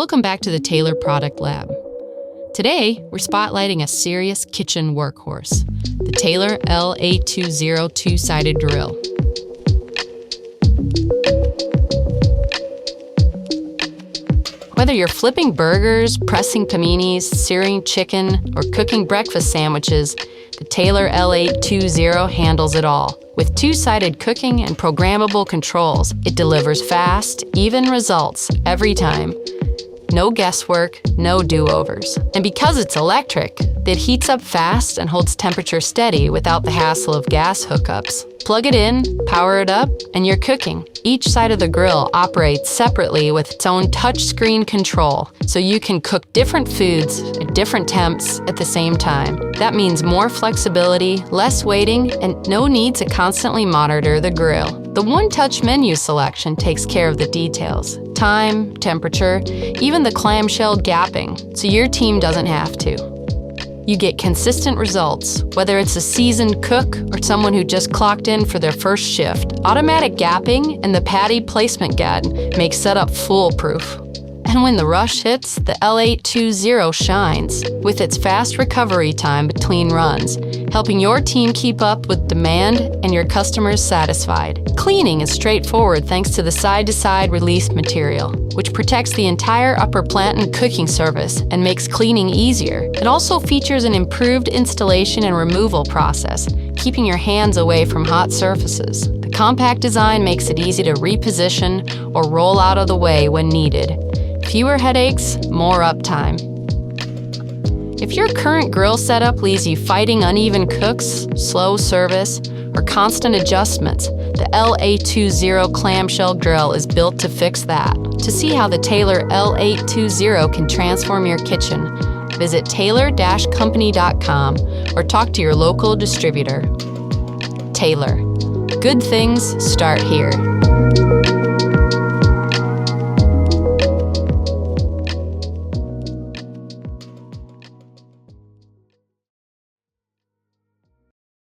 Welcome back to the Taylor Product Lab. Today, we're spotlighting a serious kitchen workhorse, the Taylor L820 Two-Sided Grill. Whether you're flipping burgers, pressing paninis, searing chicken, or cooking breakfast sandwiches, the Taylor L820 handles it all. With two-sided cooking and programmable controls, it delivers fast, even results every time. No guesswork, no do-overs. And because it's electric, it heats up fast and holds temperature steady without the hassle of gas hookups. Plug it in, power it up, and you're cooking. Each side of the grill operates separately with its own touchscreen control, so you can cook different foods at different temps at the same time. That means more flexibility, less waiting, and no need to constantly monitor the grill. The one-touch menu selection takes care of the details: time, temperature, even the clamshell gapping, so your team doesn't have to. You get consistent results, whether it's a seasoned cook or someone who just clocked in for their first shift. Automatic gapping and the patty placement guide make setup foolproof. And when the rush hits, the L820 shines with its fast recovery time between runs, helping your team keep up with demand and your customers satisfied. Cleaning is straightforward thanks to the side-to-side release material, which protects the entire upper Platen cooking surface and makes cleaning easier. It also features an improved installation and removal process, keeping your hands away from hot surfaces. The compact design makes it easy to reposition or roll out of the way when needed. Fewer headaches, more uptime. If your current grill setup leaves you fighting uneven cooks, slow service, or constant adjustments, the L820 clamshell grill is built to fix that. To see how the Taylor L820 can transform your kitchen, visit taylor-company.com or talk to your local distributor. Taylor. Good things start here.